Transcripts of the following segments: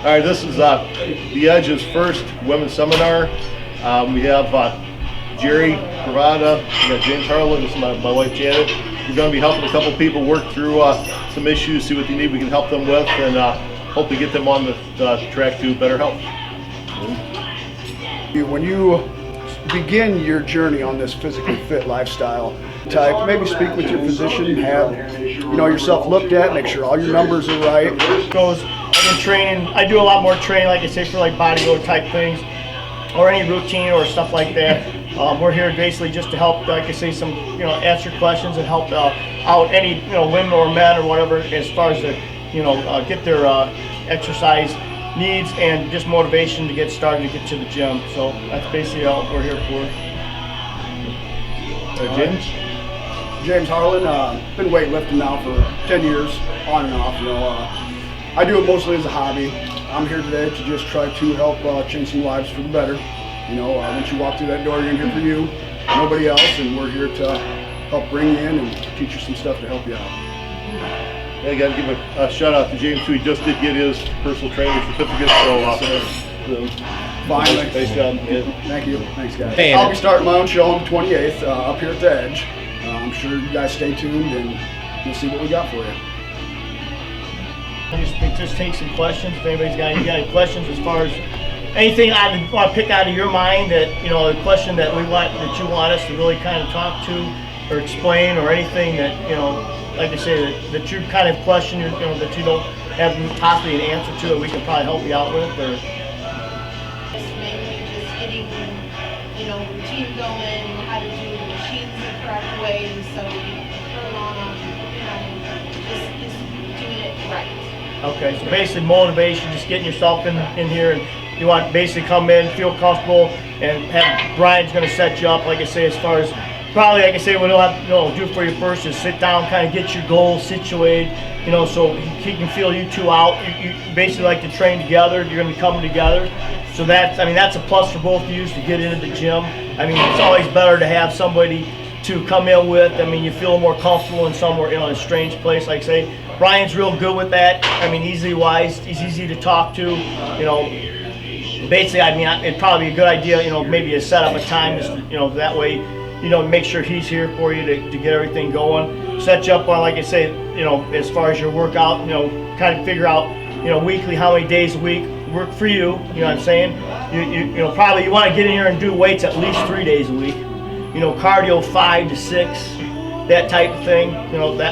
All right, this is The Edge's first women's seminar. We have Jerry Pravada, we got James Harlan, this is my wife Janet. We're going to be helping a couple people work through some issues, see what they need we can help them with, and hope to get them on the track to better health. When you begin your journey on this physically fit lifestyle type, maybe speak with your physician, have yourself looked at, make sure all your numbers are right. I've been training. I do a lot more training, like I say, for like bodybuilder type things, or any routine or stuff like that. We're here basically just to help, like I say, answer questions and help out any women or men or whatever as far as get their exercise needs and just motivation to get started to get to the gym. So that's basically all we're here for. James? James Harlan, been weightlifting now for 10 years, on and off. I do it mostly as a hobby. I'm here today to just try to help change some lives for the better. Once you walk through that door, you're in here for you, nobody else, and we're here to help bring you in and teach you some stuff to help you out. Yeah, I got to give a shout out to James too. He just did get his personal training certificate, so Finally. Nice job. Yeah. Thank you. Thanks, guys. I'll be starting my own show on the 28th up here at the Edge. I'm sure you guys stay tuned and you'll see what we got for you. Just take some questions. If anybody's got any questions as far as anything I want to pick out of your mind that a question that you want us to really kind of talk to or explain, or anything that like I say that you kind of question that you don't have possibly an answer to that we can probably help you out with, or maybe just getting routine going, how to do the machines the correct way, so early on just doing it right. Okay, so basically motivation, just getting yourself in here, and you want to basically come in, feel comfortable, and have Brian's going to set you up, like I say, as far as probably, like I say, what he'll have to do for you first is sit down, kind of get your goals situated, so he can feel you two out. You basically like to train together, you're going to be coming together. So that's a plus for both of you to get into the gym. It's always better to have somebody to come in with. You feel more comfortable in somewhere, in a strange place, like I say. Brian's real good with that. Easily wise, he's easy to talk to, Basically, it'd probably be a good idea, maybe to set up a time, just, that way, make sure he's here for you to get everything going. Set you up on, like I say, as far as your workout, kind of figure out, weekly, how many days a week work for you, you know what I'm saying? Probably you want to get in here and do weights at least 3 days a week. Cardio 5 to 6, that type of thing.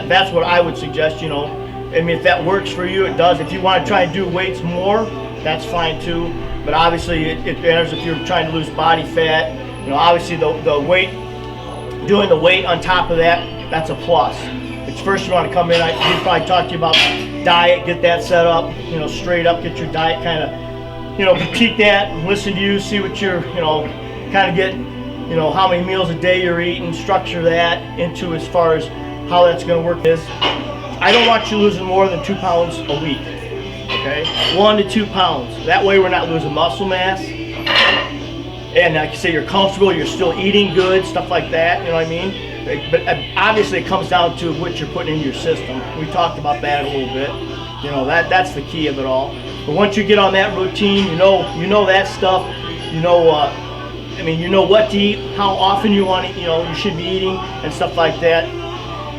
That's what I would suggest, if that works for you, it does. If you want to try and do weights more, that's fine too. But obviously it matters if you're trying to lose body fat. Obviously the weight, doing the weight on top of that, that's a plus. It's first you want to come in, he'd probably talk to you about diet, get that set up, straight up, get your diet kind of, critique that, listen to you, see what you're, kind of get, how many meals a day you're eating, structure that into as far as how that's going to work is. I don't want you losing more than 2 pounds a week, okay? 1 to 2 pounds. That way we're not losing muscle mass. And like you say, you're comfortable, you're still eating good, stuff like that, you know what I mean? But obviously it comes down to what you're putting into your system. We talked about that a little bit. That's the key of it all. But once you get on that routine, you know that stuff, you know what to eat, how often you want to, you should be eating and stuff like that.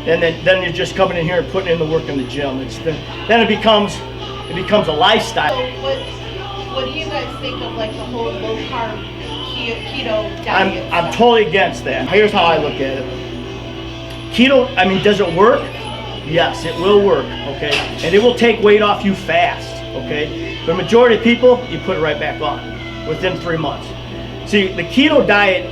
And then you're just coming in here and putting in the work in the gym. Then it becomes a lifestyle. So what do you guys think of like the whole low carb keto diet? I'm totally against that. Here's how I look at it. Keto, does it work? Yes, it will work, okay? And it will take weight off you fast, okay? The majority of people, you put it right back on within 3 months. See, the keto diet,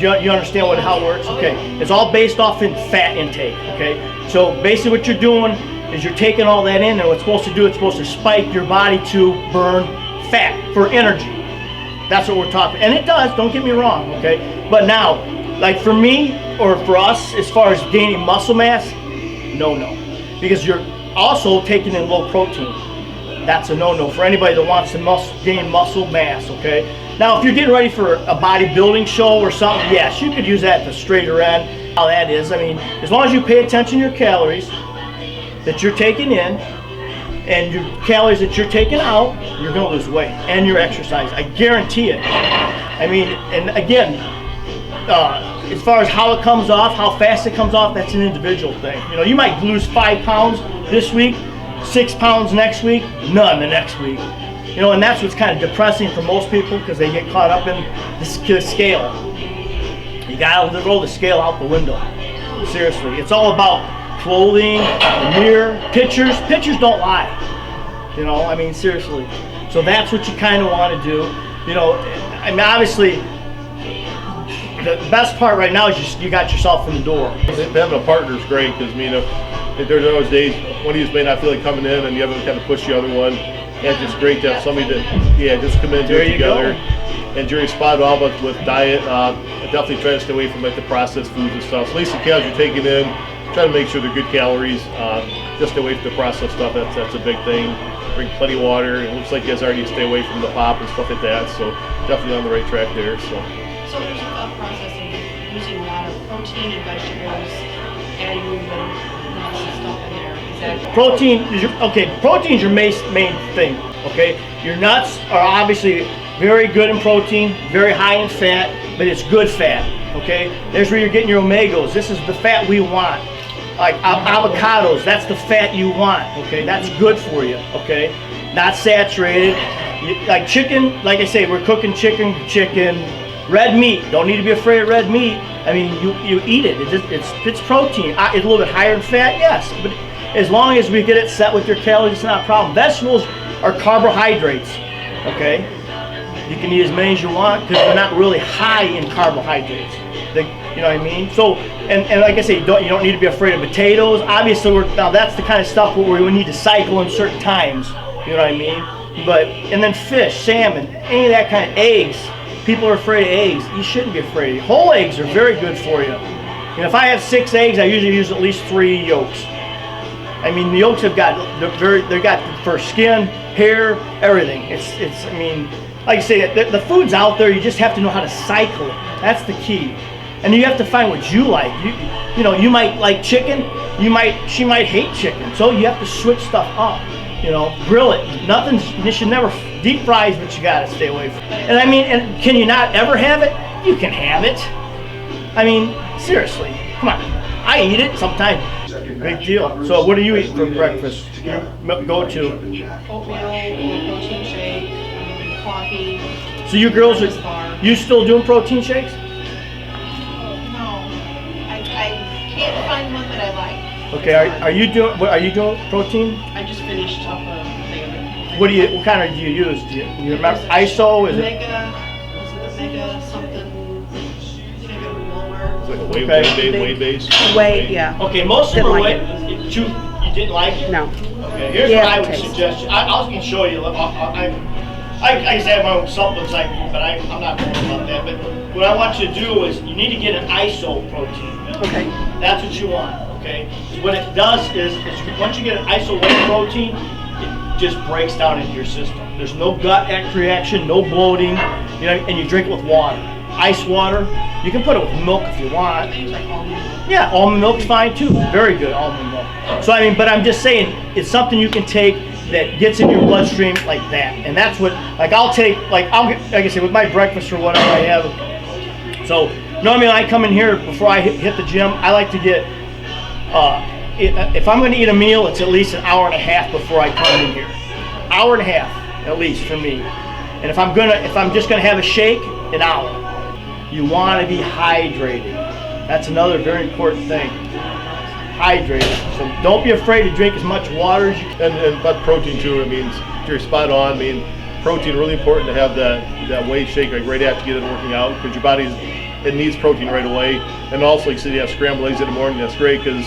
you understand how it works? Okay, it's all based off in fat intake, okay? So basically what you're doing is you're taking all that in, and what's supposed to do, it's supposed to spike your body to burn fat for energy. That's what we're talking, and it does, don't get me wrong, okay? But now, like for me, or for us, as far as gaining muscle mass, no. Because you're also taking in low protein. That's a no-no for anybody that wants to gain muscle mass, okay? Now, if you're getting ready for a bodybuilding show or something, yes, you could use that at the straighter end. How that is, as long as you pay attention to your calories that you're taking in, and your calories that you're taking out, you're gonna lose weight, and your exercise. I guarantee it. I mean, and again, as far as how it comes off, how fast it comes off, that's an individual thing. You know, you might lose 5 pounds this week, 6 pounds next week, none the next week. You know, and that's what's kind of depressing for most people because they get caught up in the scale. You gotta roll the scale out the window. Seriously, it's all about clothing, the mirror, pictures. Pictures don't lie. You know, I mean, seriously. So that's what you kind of want to do. You know, I mean, obviously, the best part right now is you got yourself in the door. Having a partner is great because, I mean, there's always days one of you may not feel like coming in and the other one kind of push the other one. And it's just great to have somebody that, just come in and do it together. And Jerry's spot on with diet. Definitely try to stay away from like the processed foods and stuff. So at least the calories you're taking in, try to make sure they're good calories. Just stay away from the processed stuff. That's a big thing. Drink plenty of water. It looks like you guys already stay away from the pop and stuff like that. So definitely on the right track there. So there's a thought process of using a lot of protein and vegetables, adding a little bit of nuts and stuff in there. Exactly. Protein is your main thing. Okay, your nuts are obviously very good in protein, very high in fat, but it's good fat. Okay, there's where you're getting your omegas. This is the fat we want. Like avocados, that's the fat you want. Okay, that's good for you. Okay, not saturated. Like chicken, like I say, we're cooking chicken. Red meat, don't need to be afraid of red meat. I mean, you eat it. It's protein. It's a little bit higher in fat, yes, but as long as we get it set with your calories, it's not a problem. Vegetables are carbohydrates. Okay, you can eat as many as you want because they're not really high in carbohydrates. You know what I mean? So, and like I say, you don't need to be afraid of potatoes. Obviously, now that's the kind of stuff where we need to cycle in certain times. You know what I mean? And then fish, salmon, any of that kind of eggs. People are afraid of eggs. You shouldn't be afraid. Whole eggs are very good for you. And if I have 6 eggs, I usually use at least 3 yolks. I mean, the yolks they've got for skin, hair, everything. I mean, like I say, the food's out there. You just have to know how to cycle it. That's the key. And you have to find what you like. You know, you might like chicken. She might hate chicken. So you have to switch stuff up. You know, grill it. You should never deep fries, but you gotta stay away from it. And I mean, and can you not ever have it? You can have it. I mean, seriously, come on. I eat it sometimes. Big deal. So what do you eat for breakfast? Go to Oatmeal, protein shake, coffee. So you girls you still doing protein shakes? No, I can't find one that I like. Okay, are you doing protein? I just finished up a thing of it. What kind of do you use? Do you remember ISO? Is it? Omega something? Omega lower. it's like a weight base. Weight, yeah. Okay, most of Didn't them are like weight. You didn't like it? No. Okay, here's Yeah, what I would taste. suggest. I was going to show you. I used to have my own supplements, but I'm not worried about that. But what I want you to do is you need to get an ISO protein. Okay. That's what you want. Okay. What it does is once you get an ISO whey protein, it just breaks down into your system. There's no gut reaction, no bloating, you know, and you drink it with water, ice water. You can put it with milk if you want. Things like almond milk. Yeah, almond milk's fine too. Very good almond milk. So I mean, but I'm just saying, it's something you can take that gets in your bloodstream like that, and that's what I'll take. Like I say, with my breakfast or whatever I have. So normally when I come in here before I hit the gym, I like to get. If I'm going to eat a meal, it's at least an hour and a half before I come in here. Hour and a half, at least for me. And if I'm just gonna have a shake, an hour. You want to be hydrated. That's another very important thing. Hydrated. So don't be afraid to drink as much water as you can. And but protein too. I mean, you're spot on. I mean, protein really important to have that whey shake like right after you get done working out because your body needs protein right away. And also, like you said, you have scrambled eggs in the morning. That's great because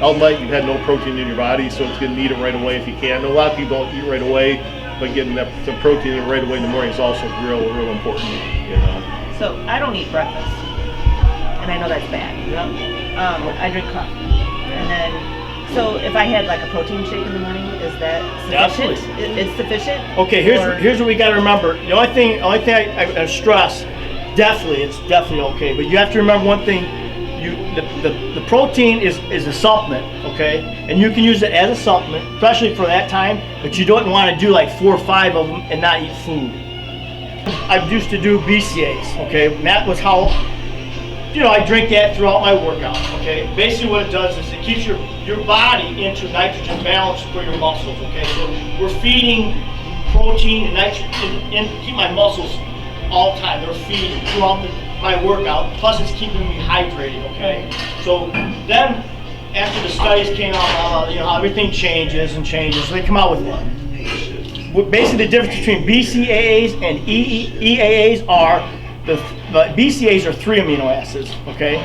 all night you've had no protein in your body, so it's going to need it right away if you can. And a lot of people don't eat right away, but getting some protein in right away in the morning is also real important. You know. So I don't eat breakfast, and I know that's bad. I drink coffee, and then so if I had like a protein shake in the morning, is that sufficient? Absolutely. It's sufficient. Okay, here's what we got to remember. The only thing I stress, it's definitely okay. But you have to remember one thing: the protein is a supplement, okay? And you can use it as a supplement, especially for that time, but you don't want to do like 4 or 5 of them and not eat food. I used to do BCAAs, okay? And that was how, I drink that throughout my workout, okay? Basically what it does is it keeps your body into nitrogen balance for your muscles, okay? So we're feeding protein and nitrogen and keep my muscles all the time. They're feeding throughout my workout, plus it's keeping me hydrated, okay? So then, after the studies came out, how everything changes and changes, so they come out with basically the difference between BCAAs and EAAs are, the BCAAs are 3 amino acids, okay?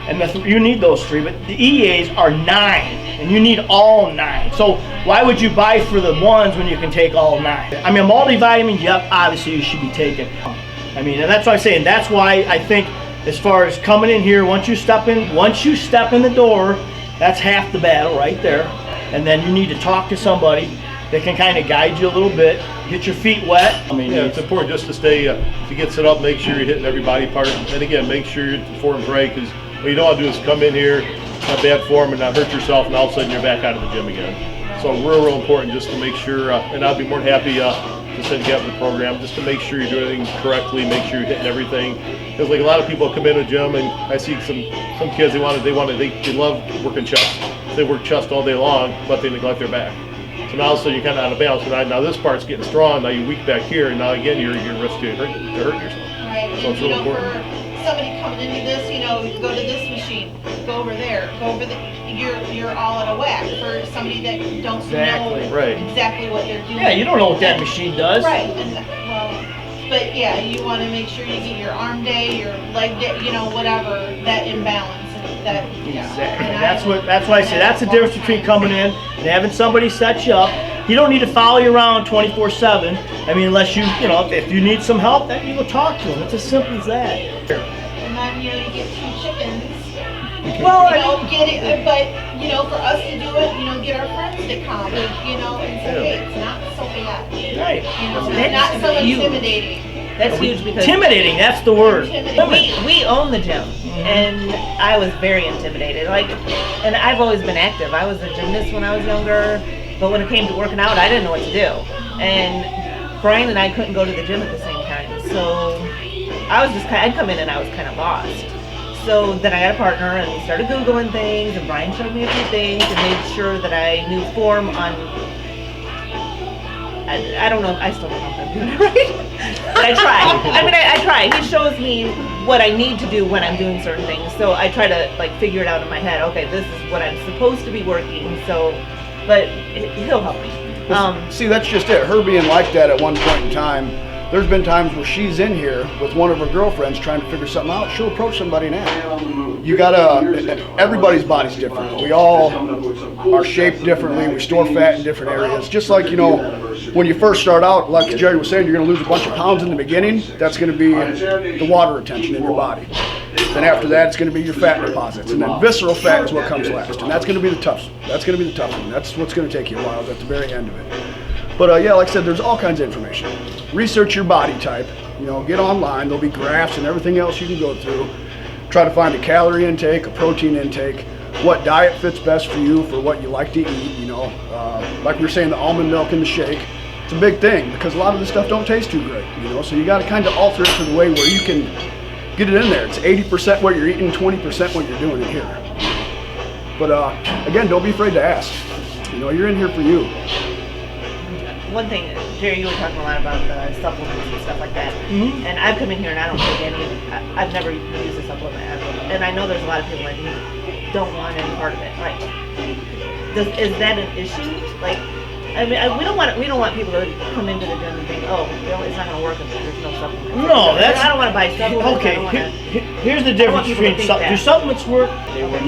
And you need those 3, but the EAAs are 9, and you need all 9. So why would you buy for the ones when you can take all 9? I mean, a multivitamin, yep, obviously you should be taking. I mean, and that's what I'm saying. That's why I think, as far as coming in here, once you step in the door, that's half the battle right there. And then you need to talk to somebody that can kind of guide you a little bit, get your feet wet. I mean, yeah, it's important just to stay, to get set up, make sure you're hitting every body part. And again, make sure your form's right, because what you don't want to do is come in here, have bad form, and not hurt yourself, and all of a sudden you're back out of the gym again. So real important just to make sure, and I'd be more than happy to send you out the program, just to make sure you're doing everything correctly, make sure you're hitting everything. Because like a lot of people come in the gym, and I see some kids, they love working chest. They work chest all day long, but they neglect their back. So now all of a sudden you're kind of out of balance. And now this part's getting strong, now you're weak back here, and now again you're risk to hurt yourself. Right, So it's real important. For somebody coming into this, go to this machine, go over there, you're all out of whack. For somebody that don't know Right. exactly what they're doing. yeah, you don't know what that machine does. Right, but yeah, you want to make sure you get your arm day, your leg day, whatever, that imbalance. Exactly. That's why I say that's the difference between coming in and having somebody set you up. You don't need to follow you around 24/7. I mean, unless if you need some help, then you go talk to them. It's as simple as that. And then, you get 2 chickens. Well, Get it, but, for us to do it, get our friends to come, and say, hey, it's not so bad. Right. It's not so huge. intimidating. That's huge because Intimidating, that's the word. we own the gym, and I was very intimidated. And I've always been active. I was a gymnast when I was younger, but when it came to working out, I didn't know what to do. And Brian and I couldn't go to the gym at the same time, so I'd come in and I was kind of lost. So then I got a partner, and we started Googling things, and Brian showed me a few things and made sure that I knew form on. I don't know. I still don't know if I'm doing it right, but I try. I try. He shows me what I need to do when I'm doing certain things, so I try to figure it out in my head. Okay, this is what I'm supposed to be working. So, but he'll help me. See, that's just it. Her being like that at one point in time, there's been times where she's in here with one of her girlfriends trying to figure something out. She'll approach somebody and ask. You gotta, everybody's body's different. We all are shaped differently. We store fat in different areas. Just like, when you first start out, like Jerry was saying, you're gonna lose a bunch of pounds in the beginning. That's gonna be the water retention in your body. Then after that, it's gonna be your fat deposits. And then visceral fat is what comes last. And that's gonna be the tough one. That's what's gonna take you a while at the very end of it. But yeah, like I said, there's all kinds of information. Research your body type. Get online. There'll be graphs and everything else you can go through. Try to find a calorie intake, a protein intake, what diet fits best for you, for what you like to eat. Like we were saying, the almond milk in the shake. It's a big thing because a lot of this stuff don't taste too great. So you got to kind of alter it to the way where you can get it in there. It's 80% what you're eating, 20% what you're doing in here. But again, don't be afraid to ask. You're in here for you. One thing, Jerry, you were talking a lot about the supplements and stuff like that. Mm-hmm. And I've come in here and I don't take any. I've never used a supplement ever. And I know there's a lot of people that don't want any part of it. Is that an issue? We don't want people to come into the gym and think, it's not going to work if there's no supplements. No, I don't want to buy supplements. Okay, here's the difference between do supplements work? They work.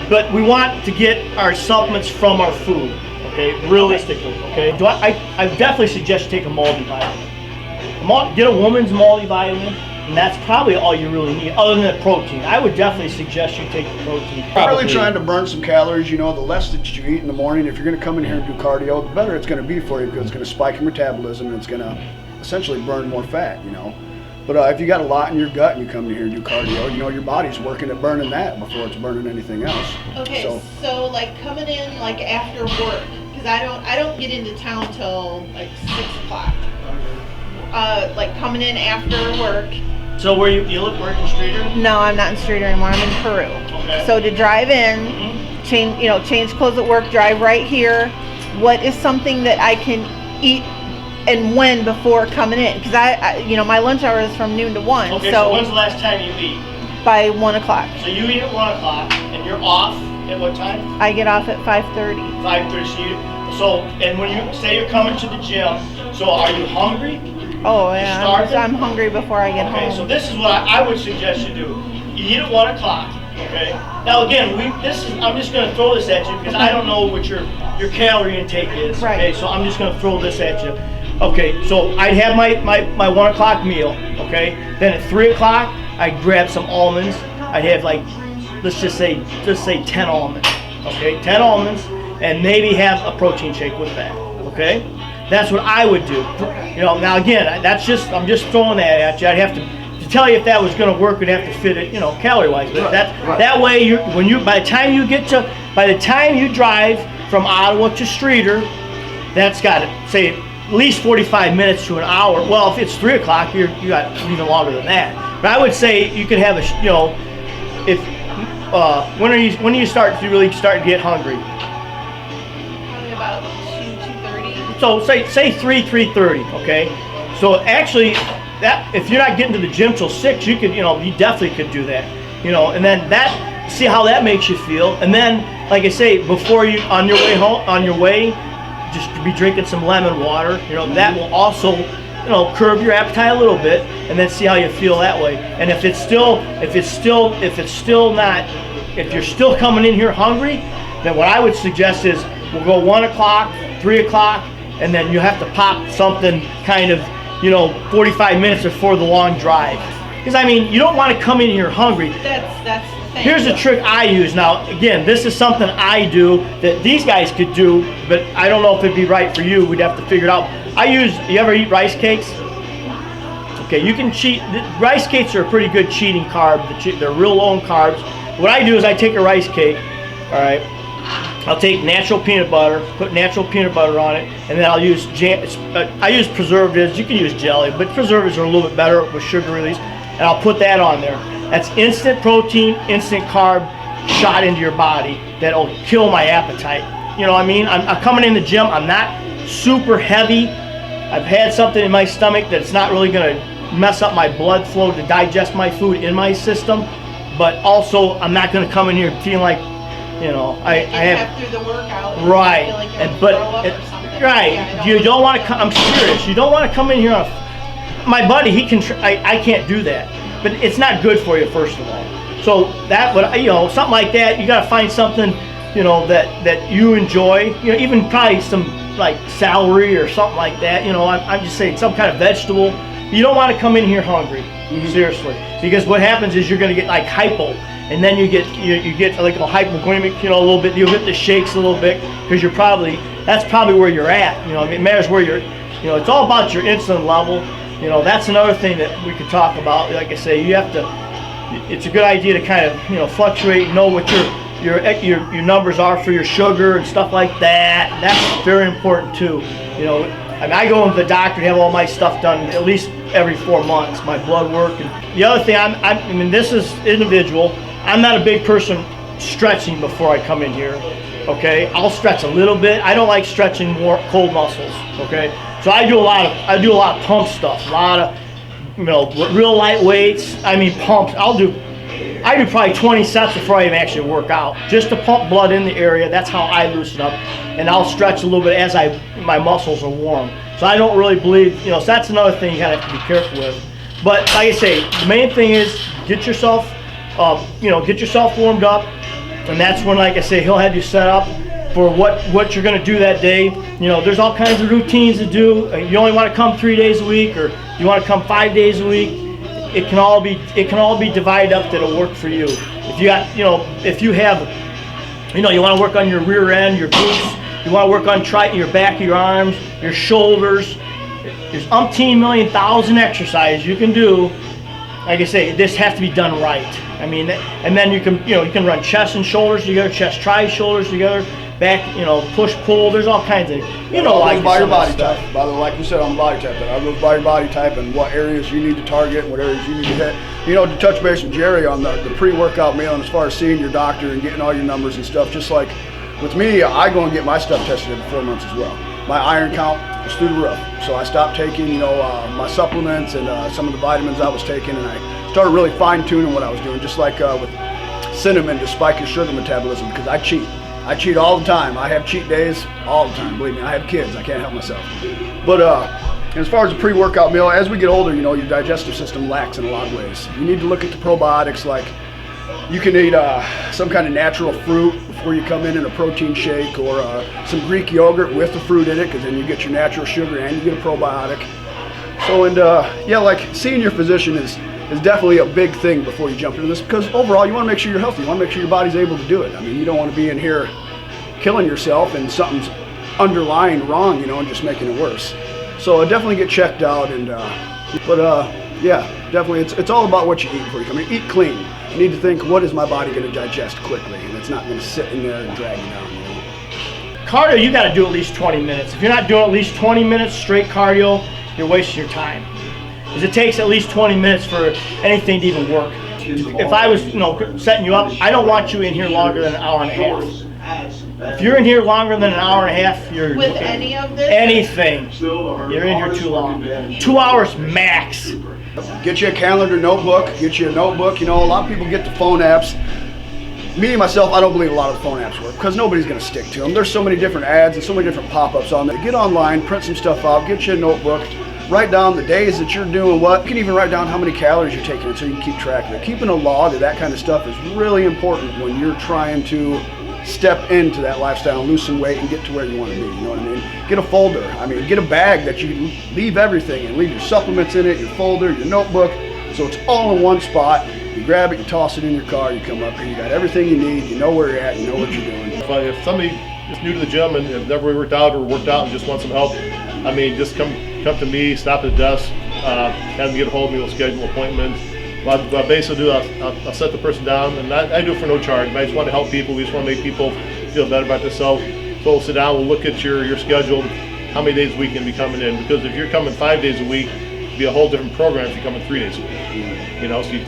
But we want to get our supplements from our food. Okay, realistically, okay? I definitely suggest you take a multivitamin. Get a woman's multivitamin, and that's probably all you really need, other than the protein. I would definitely suggest you take the protein. You're really trying to burn some calories, the less that you eat in the morning. If you're going to come in here and do cardio, the better it's going to be for you because it's going to spike your metabolism and it's going to essentially burn more fat, But if you got a lot in your gut and you come in here and do cardio, you know your body's working at burning that before it's burning anything else. Okay, so like coming in like after work, because I don't get into town till like 6 o'clock. Like coming in after work. So where you look working Streeter? No, I'm not in Streeter anymore. I'm in Peru. Okay. So to drive in, change clothes at work, drive right here. What is something that I can eat and when before coming in? Because my lunch hour is from noon to 1. Okay, so when's the last time you eat? By 1 o'clock. So you eat at 1 o'clock, and you're off at what time? I get off at 5:30. 5:30. So and when you say you're coming to the gym, so are you hungry? Oh yeah, starving? I'm hungry before I get Okay, home. so this is what I would suggest you do. You eat at 1 o'clock. Okay. Now again, I'm just going to throw this at you because I don't know what your calorie intake is. Right. Okay, so I'm just going to throw this at you. Okay, so I'd have my 1 o'clock meal. Okay, then at 3 o'clock I'd grab some almonds. I'd have like let's just say 10 almonds. Okay, 10 almonds, and maybe have a protein shake with that. Okay, that's what I would do. Now again, I'm just throwing that at you. I'd have to tell you if that was going to work, we'd have to fit it, calorie wise. But that way, by the time you drive from Ottawa to Streeter, that's got to say at least 45 minutes to an hour. Well, if it's 3 o'clock, you got even longer than that. But I would say you could have when do you start to really start to get hungry? Probably about 2:30. So say 3:30. Okay. So actually, that if you're not getting to the gym till 6, you definitely could do that. And then see how that makes you feel. And then, like I say, before you on your way, just be drinking some lemon water. That will also curb your appetite a little bit, and then see how you feel that way. And if you're still coming in here hungry, then what I would suggest is we'll go 1 o'clock, 3 o'clock, and then you have to pop something kind of 45 minutes before the long drive. Because you don't want to come in here hungry. That's the thing. Here's a trick I use. Now, again, this is something I do that these guys could do, but I don't know if it'd be right for you. We'd have to figure it out. You ever eat rice cakes? Okay, you can cheat. Rice cakes are a pretty good cheating carb. They're real low in carbs. What I do is I take a rice cake, all right, I'll take natural peanut butter, put natural peanut butter on it, and then I'll use I use preservatives. You can use jelly, but preservatives are a little bit better with sugar release, and I'll put that on there. That's instant protein, instant carb shot into your body that'll kill my appetite. You know what I mean? I'm coming in the gym. I'm not super heavy. I've had something in my stomach that's not really going to mess up my blood flow to digest my food in my system, but also I'm not going to come in here feeling like, I have through the workout. right, Feel like and but you don't want to. I'm serious. You don't want to come in here. My buddy, he can. I can't do that, but it's not good for you. First of all, so that would something like that. You got to find something that you enjoy. Even probably some like celery or something like that. I'm just saying some kind of vegetable. You don't want to come in here hungry. Seriously, because what happens is you're going to get like hypo. And then you get like a hypoglycemic, a little bit. You'll get the shakes a little bit because that's probably where you're at. It matters where you're. It's all about your insulin level. That's another thing that we could talk about. Like I say, you have to. It's a good idea to kind of fluctuate, know what your numbers are for your sugar and stuff like that. That's very important too. I go into the doctor and have all my stuff done at least every 4 months, my blood work. And the other thing, this is individual. I'm not a big person stretching before I come in here, okay? I'll stretch a little bit. I don't like stretching more cold muscles, okay? So I do a lot of pump stuff, a lot of, real light weights. Pumps. I do probably 20 sets before I even actually work out, just to pump blood in the area. That's how I loosen up, and I'll stretch a little bit as my muscles are warm. So I don't really believe, so that's another thing you gotta have to be careful with. But like I say, the main thing is get yourself warmed up, and that's when, like I say, he'll have you set up for what you're gonna do that day. There's all kinds of routines to do. You only want to come 3 days a week, or you want to come 5 days a week. It can all be divided up that'll work for you. If you got, if you have, you want to work on your rear end, your glutes. You want to work on your back of your arms, your shoulders. there's umpteen million thousand exercises you can do. Like I say, this has to be done right. I mean, and then you can run chest and shoulders together, chest, tries, shoulders together, back, push, pull. There's all kinds of, like by your body type. By the way, like we said on the body type, but I goes by your body type and what areas you need to target and what areas you need to hit. To touch base with Jerry on the pre-workout meal and as far as seeing your doctor and getting all your numbers and stuff, just like with me, I go and get my stuff tested every 4 months as well. My iron count was through the roof, so I stopped taking, my supplements and some of the vitamins I was taking, and I started really fine-tuning what I was doing, just like with cinnamon to spike your sugar metabolism, because I cheat. I cheat all the time. I have cheat days all the time. Believe me, I have kids. I can't help myself. But as far as the pre-workout meal, as we get older, your digestive system lacks in a lot of ways. You need to look at the probiotics, like you can eat some kind of natural fruit before you come in a protein shake, or some Greek yogurt with the fruit in it, because then you get your natural sugar and you get a probiotic. So, like seeing your physician is definitely a big thing before you jump into this, because overall you want to make sure you're healthy. You want to make sure your body's able to do it. I mean, you don't want to be in here killing yourself and something's underlying wrong, and just making it worse. So definitely get checked out, and definitely it's all about what you eat before you come in. Eat clean. You need to think, what is my body going to digest quickly, and it's not going to sit in there and drag you down. Cardio, you got to do at least 20 minutes. If you're not doing at least 20 minutes straight cardio, you're wasting your time. Because it takes at least 20 minutes for anything to even work. If I was, setting you up, I don't want you in here longer than an hour and a half. If you're in here longer than an hour and a half, you're With any of this? anything, you're in here too long. 2 hours max. Get you a calendar, notebook. Get you a notebook. A lot of people get the phone apps. Me, myself, I don't believe a lot of the phone apps work, because nobody's going to stick to them. There's so many different ads and so many different pop-ups on there. Get online, print some stuff out, get you a notebook. Write down the days that you're doing what. You can even write down how many calories you're taking so you can keep track of it. Keeping a log of that kind of stuff is really important when you're trying to step into that lifestyle and lose some weight and get to where you want to be. You know what I mean? Get a folder. Get a bag that you leave everything and leave your supplements in it, your folder, your notebook, so it's all in one spot. You grab it, you toss it in your car, you come up here, you got everything you need, you know where you're at, you know what you're doing. If somebody is new to the gym and have never worked out and just wants some help, just come to me, stop at the desk, have them get a hold of me, we'll schedule appointments. What I basically do, I'll set the person down, and I do it for no charge. I just want to help people. We just want to make people feel better about themselves. So we'll sit down, we'll look at your schedule, how many days a week you can be coming in. Because if you're coming 5 days a week, it'll be a whole different program if you're coming 3 days a week.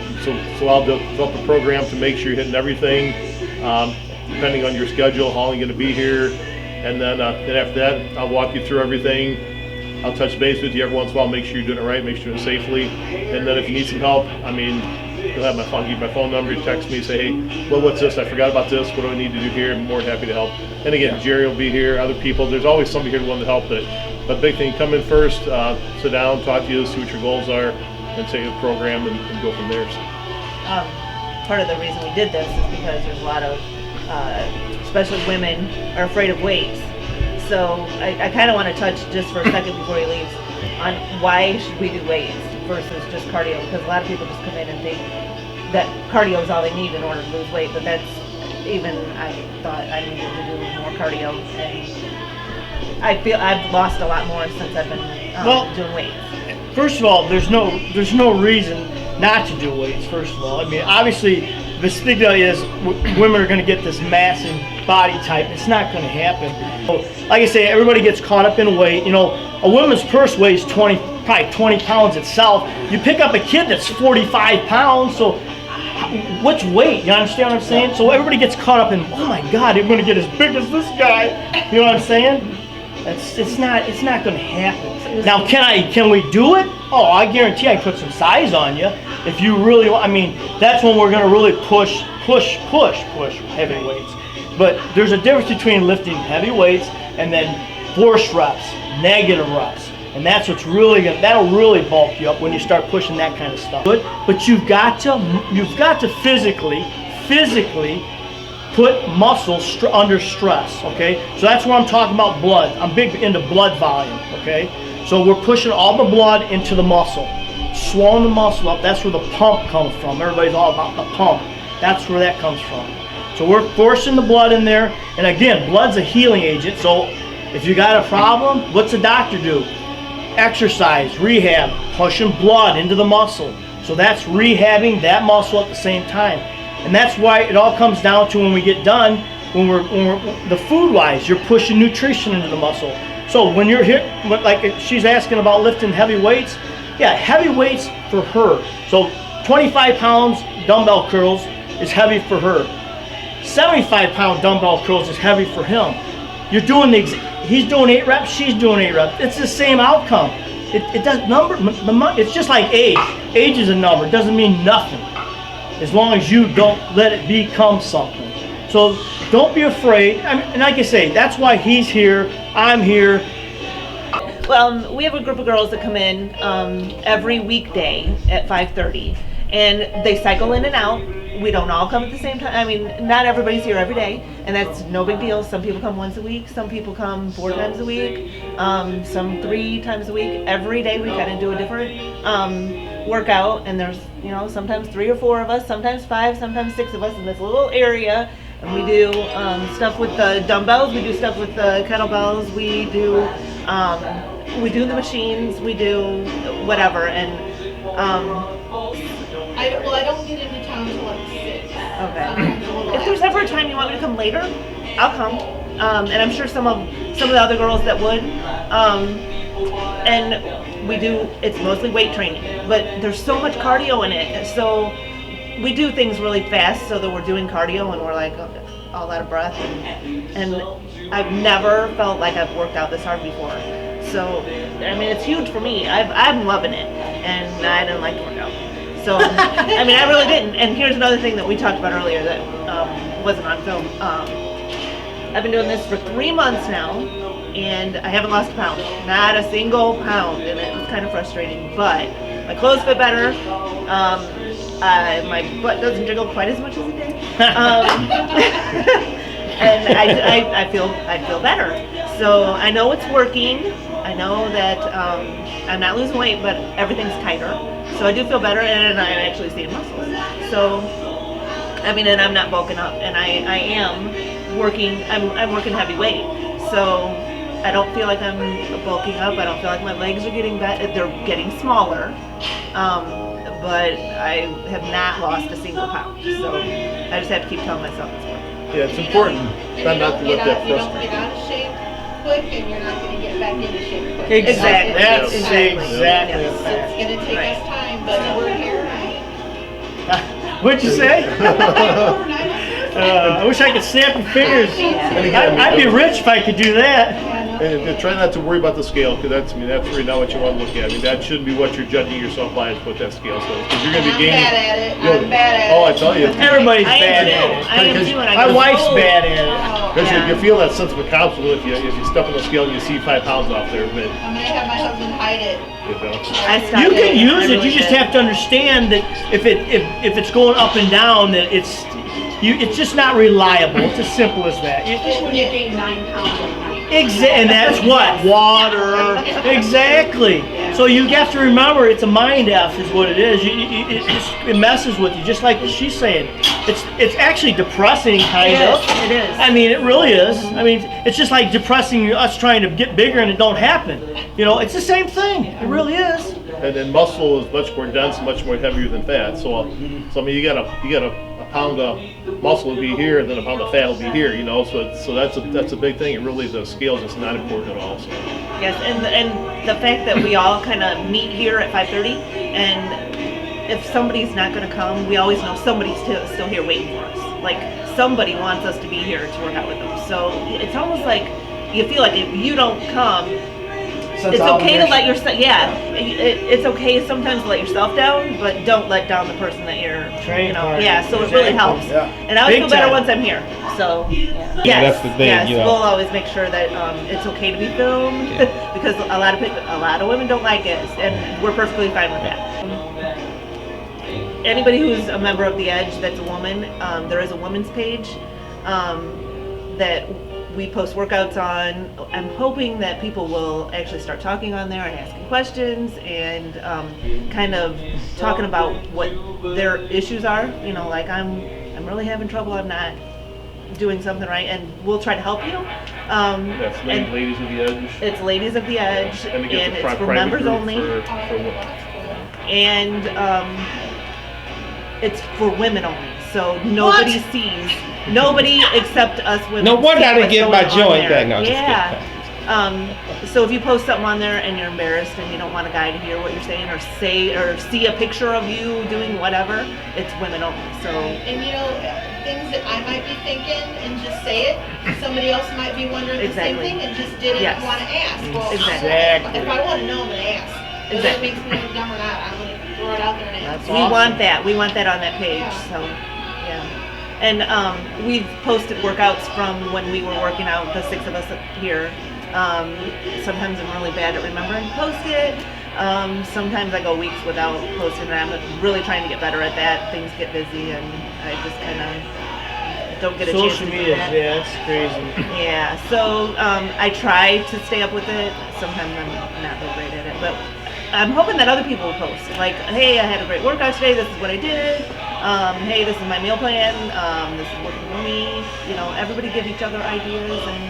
So I'll develop a program to make sure you're hitting everything, depending on your schedule, how long you're going to be here. And then after that, I'll walk you through everything. I'll touch base with you every once in a while, make sure you're doing it right, make sure you're doing it safely. And then if you need some help, you'll have give my phone number, you text me, say, hey, well, what's this? I forgot about this. What do I need to do here? I'm more than happy to help. And again, Jerry will be here, other people. There's always somebody here willing to help. But big thing, come in first, sit down, talk to you, see what your goals are, and take the program and go from there. Part of the reason we did this is because there's a lot of, especially women, are afraid of weights. So I kind of want to touch just for a second before he leaves on why should we do weights versus just cardio, because a lot of people just come in and think that cardio is all they need in order to lose weight, but I thought I needed to do more cardio, and I feel I've lost a lot more since I've been doing weights. First of all, there's no reason not to do weights. First of all, obviously the stigma is women are going to get this massive body type. It's not going to happen. So, like I say, everybody gets caught up in weight. A woman's purse weighs probably 20 pounds itself. You pick up a kid that's 45 pounds, so what's weight? You understand what I'm saying? So everybody gets caught up in, oh my God, I'm going to get as big as this guy. You know what I'm saying? It's not going to happen. Now, can we do it? Oh, I guarantee I put some size on you. If you really want, that's when we're going to really push heavy weights. But there's a difference between lifting heavy weights and then forced reps, negative reps. And that's what's that'll really bulk you up when you start pushing that kind of stuff. But you've got to physically put muscles under stress, okay? So that's where I'm talking about blood. I'm big into blood volume, okay? So we're pushing all the blood into the muscle, swelling the muscle up. That's where the pump comes from. Everybody's all about the pump. That's where that comes from. So we're forcing the blood in there. And again, blood's a healing agent. So if you got a problem, what's the doctor do? exercise, rehab, pushing blood into the muscle. So that's rehabbing that muscle at the same time. And that's why it all comes down to when we get done, when we're the food wise, you're pushing nutrition into the muscle. So when you're here, like she's asking about lifting heavy weights, yeah, heavy weights for her. So 25 pounds dumbbell curls is heavy for her. 75-pound dumbbell curls is heavy for him. You're doing he's doing 8 reps, she's doing 8 reps. It's the same outcome. It does it's just like age. Age is a number. It doesn't mean nothing as long as you don't let it become something. So don't be afraid. And like I say, that's why he's here. I'm here. Well, we have a group of girls that come in every weekday at 5:30, and they cycle in and out. We don't all come at the same time. I mean, not everybody's here every day, and that's no big deal. Some people come once a week, some people come 4 times a week, some 3 times a week. Every day we kind of do a different workout, and there's, you know, sometimes 3 or 4 of us, sometimes 5, sometimes 6 of us in this little area. And we do stuff with the dumbbells, we do stuff with the kettlebells, we do the machines, we do whatever. And I don't get into town until like 6. okay. If there's ever a time you want me to come later, I'll come. And I'm sure some of the other girls that would. And we do, it's mostly weight training, but there's so much cardio in it. So we do things really fast so that we're doing cardio and we're like all out of breath. And I've never felt like I've worked out this hard before. So, I mean, it's huge for me. I'm loving it. And I didn't like to work out. So, I mean, I really didn't. And here's another thing that we talked about earlier that wasn't on film. I've been doing this for 3 months now, and I haven't lost a pound. Not a single pound, and it was kind of frustrating. But my clothes fit better. My butt doesn't jiggle quite as much as it did. And I feel better. So I know it's working. I know that I'm not losing weight, but everything's tighter. So I do feel better, and I'm actually seeing muscles. So, I mean, and I'm not bulking up, and I am working. I'm working heavy weight. So I don't feel like I'm bulking up. I don't feel like my legs are getting better. They're getting smaller. But I have not lost a single pound. So I just have to keep telling myself it's working. Yeah, it's important not to let that You don't frustrate get out of shape quick, and you're not going to get back into shape quick. Exactly. That's Exactly. exactly. Yes. It's going to take Right. us time, but we're here. What'd you say? I wish I could snap your fingers. I'd be rich if I could do that. And try not to worry about the scale, because that's really not what you want to look at. I mean, that shouldn't be what you're judging yourself by, is what that scale says. Because you're going to be gaining. I'm bad at it. I'm bad at it. Oh, I tell you. Everybody's I bad am at too. it. I am too. And I My go, wife's "Oh." bad at it. Because Yeah. you feel that sense of accomplishment if you step on the scale and you see 5 pounds off there. But I'm going to have my husband hide it. you know. I stopped You can doing use I it. really You just did. have to understand that if it's going up and down, that it's just not reliable. It's as simple as that. Just when you gain 9 pounds overnight. And that's what? Water. Exactly. So you have to remember, it's a mind F is what it is. It messes with you, just like she's saying. It's actually depressing, kind of. It is. I mean, it really is. I mean, it's just like depressing us trying to get bigger and it don't happen. You know, it's the same thing. It really is. And then muscle is much more dense and much more heavier than fat. So I mean, you got a pound of muscle will be here, and then a pound of fat will be here. You know, so that's a big thing. It really, the scale is just not important at all. So. Yes, and the fact that we all kind of meet here at 5:30, and if somebody's not going to come, we always know somebody's still here waiting for us. Like somebody wants us to be here to work out with them. So it's almost like you feel like if you don't come, it's okay to let yourself. Yeah, it's okay sometimes to let yourself down, but don't let down the person that you're. Training partner. Yeah, so it really helps. Yeah. And I always Big feel better time. once I'm here. So yeah. Yeah, that's the thing, Yes, you know. we'll always make sure that it's okay to be filmed because a lot of women don't like it, and we're perfectly fine with that. Anybody who's a member of The Edge that's a woman, there is a women's page that we post workouts on. I'm hoping that people will actually start talking on there and asking questions and kind of talking about what their issues are. You know, like I'm really having trouble. I'm not doing something right, and we'll try to help you. That's and Ladies of the Edge. it's Ladies of the Edge, And it and gets a it's for private members group only, for women. and it's for women only. So nobody sees, nobody except us women. No wonder see I didn't what's get my going on joint there. back. No, just Yeah. So if you post something on there and you're embarrassed and you don't want a guy to hear what you're saying or see a picture of you doing whatever, it's women only. So And you know, things that I might be thinking and just say it, somebody else might be wondering the same Exactly. thing and just didn't Yes. want to ask. Well, Exactly. if I want to know, I'm going to ask. Whether it Exactly. makes me look dumb or not, I'm going to throw it out there and ask. That's we awesome. want that. We want that on that page. Yeah. So yeah. And we've posted workouts from when we were working out, the 6 of us here. Sometimes I'm really bad at remembering to post it. Sometimes I go weeks without posting, and I'm really trying to get better at that. Things get busy, and I just kind of don't get a chance Social to do media, that. yeah, it's crazy. Yeah, so I try to stay up with it. Sometimes I'm not real great at it, but I'm hoping that other people will post. Like, hey, I had a great workout today. This is what I did. Hey, this is my meal plan. This is working for me. You know, everybody give each other ideas and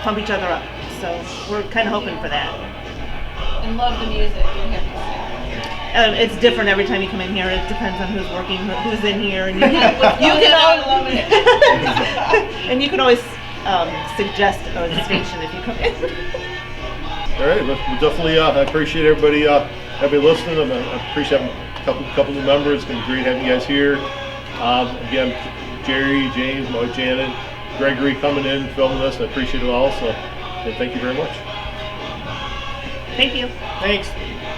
pump each other up. So we're kind of hoping for that. And love the music, you have to say. It's different every time you come in here. It depends on who's working, who's in here, and you can, I love it. and you can always suggest a station if you come in. All right, well, definitely, I appreciate everybody listening. I appreciate having a couple new members. It's going to be great having you guys here. Again, Jerry, James, my wife Janet, Gregory coming in, filming this. I appreciate it all. So, and thank you very much. Thank you. Thanks.